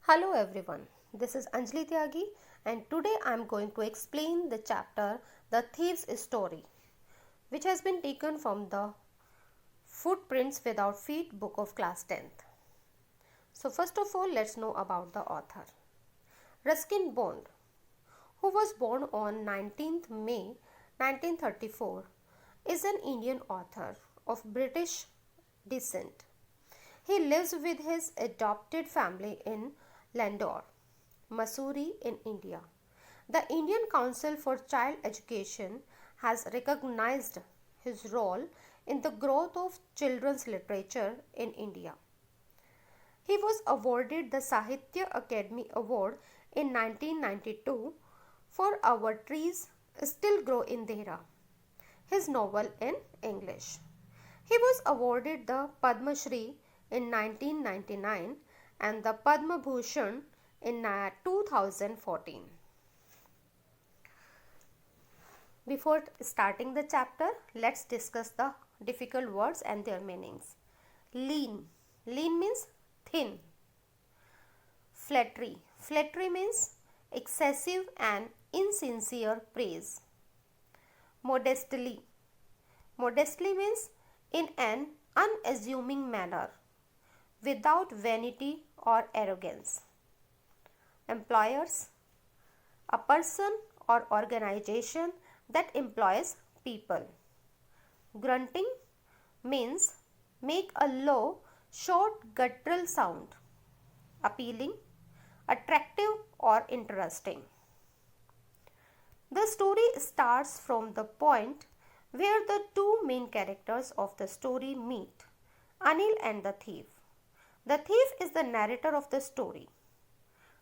Hello everyone, this is Anjali Tyagi and today I am going to explain the chapter The Thief's Story, which has been taken from the Footprints Without Feet book of class 10th. So first of all, let's know about the author. Ruskin Bond, who was born on 19th May 1934, is an Indian author of British descent. He lives with his adopted family in Landore, Mussoorie in India. The Indian Council for Child Education has recognized his role in the growth of children's literature in India. He was awarded the Sahitya Akademi Award in 1992 for Our Trees Still Grow in Dehra, his novel in English. He was awarded the Padma Shri in 1999 and the Padma Bhushan in 2014. Before starting the chapter, let's discuss the difficult words and their meanings. Lean. Lean means thin. Flattery. Flattery means excessive and insincere praise. Modestly. Modestly means in an unassuming manner, without vanity or arrogance. Employers. A person or organization that employs people. Grunting means make a low, short guttural sound. Appealing, attractive or interesting. The story starts from the point where the two main characters of the story meet, Anil and the thief. The thief is the narrator of the story.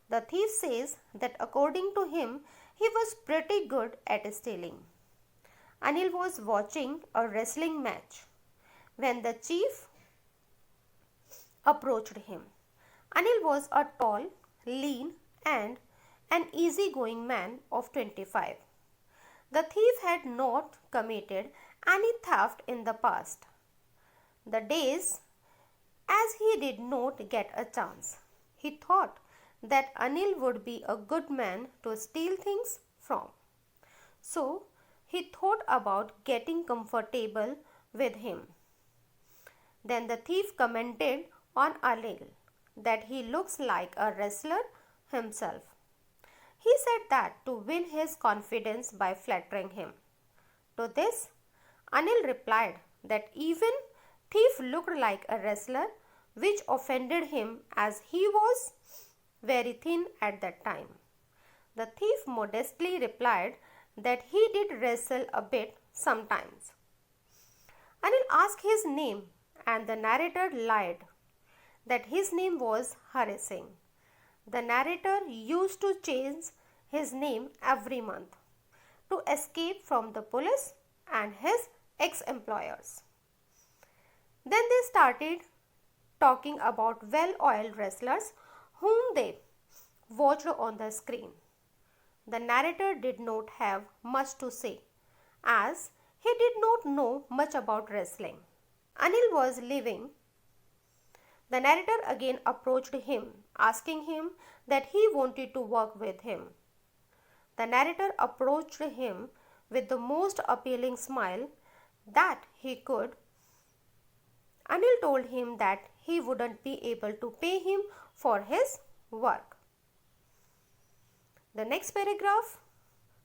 The thief says that according to him, he was pretty good at stealing. Anil was watching a wrestling match when the chief approached him. Anil was a tall, lean, and an easygoing man of 25. The thief had not committed any theft in the past. The days as he did not get a chance, he thought that Anil would be a good man to steal things from. So he thought about getting comfortable with him. Then the thief commented on Anil that he looks like a wrestler himself. He said that to win his confidence by flattering him. To this, Anil replied that even thief looked like a wrestler, which offended him as he was very thin at that time. The thief modestly replied that he did wrestle a bit sometimes. Anil asked his name and the narrator lied that his name was Hari Singh. The narrator used to change his name every month to escape from the police and his ex-employers. Then they started talking about well-oiled wrestlers whom they watched on the screen. The narrator did not have much to say as he did not know much about wrestling. Anil was leaving. The narrator again approached him, asking him that he wanted to work with him. The narrator approached him with the most appealing smile that he could. Anil told him that he wouldn't be able to pay him for his work. The next paragraph,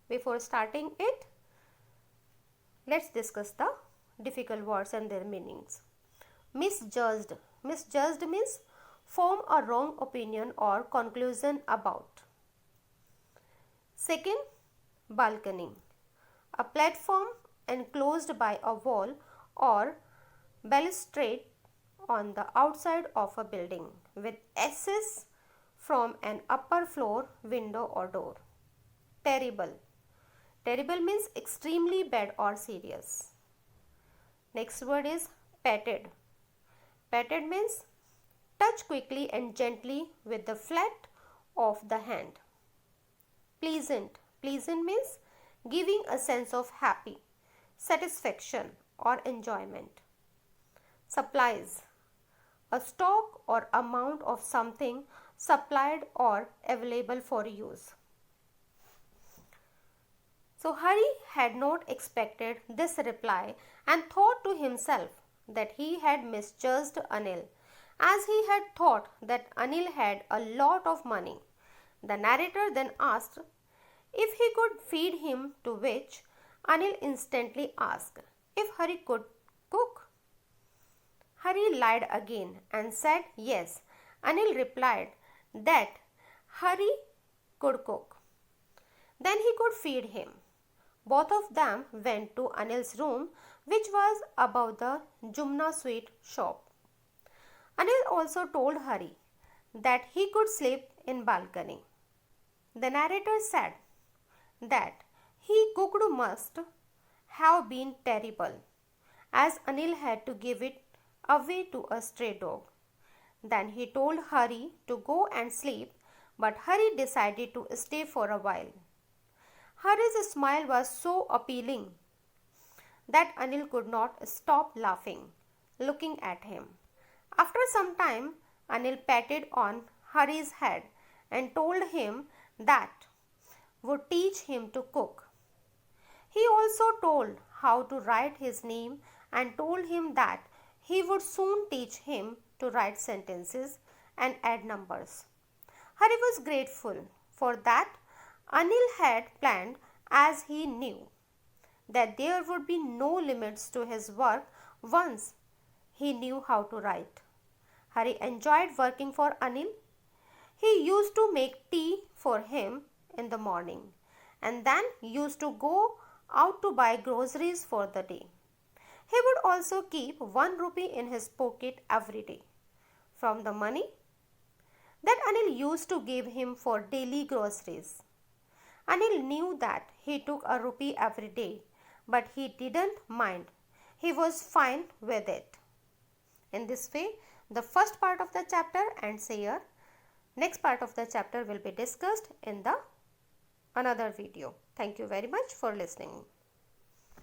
before starting it, let's discuss the difficult words and their meanings. Misjudged. Misjudged means form a wrong opinion or conclusion about. Second, balcony. A platform enclosed by a wall or balustrade on the outside of a building with access from an upper floor window or door. Terrible. Terrible means extremely bad or serious. Next word is patted. Patted means touch quickly and gently with the flat of the hand. Pleasant. Pleasant means giving a sense of happy, satisfaction or enjoyment. Supplies. A stock or amount of something supplied or available for use. So Hari had not expected this reply and thought to himself that he had misjudged Anil, as he had thought that Anil had a lot of money. The narrator then asked if he could feed him, to which Anil instantly asked if Hari could cook. Hari lied again and said yes. Anil replied that Hari could cook. Then he could feed him. Both of them went to Anil's room, which was above the Jumna sweet shop. Anil also told Hari that he could sleep in balcony. The narrator said that he cooked must have been terrible, as Anil had to give it away to a stray dog. Then he told Hari to go and sleep, but Hari decided to stay for a while. Hari's smile was so appealing that Anil could not stop laughing, looking at him. After some time, Anil patted on Hari's head and told him that would teach him to cook. He also told how to write his name and told him that he would soon teach him to write sentences and add numbers. Hari was grateful for that Anil had planned, as he knew that there would be no limits to his work once he knew how to write. Hari enjoyed working for Anil. He used to make tea for him in the morning and then used to go out to buy groceries for the day. He would also keep 1 rupee in his pocket every day from the money that Anil used to give him for daily groceries. Anil knew that he took a rupee every day, but he didn't mind. He was fine with it. In this way, the first part of the chapter ends here. Next part of the chapter will be discussed in the another video. Thank you very much for listening.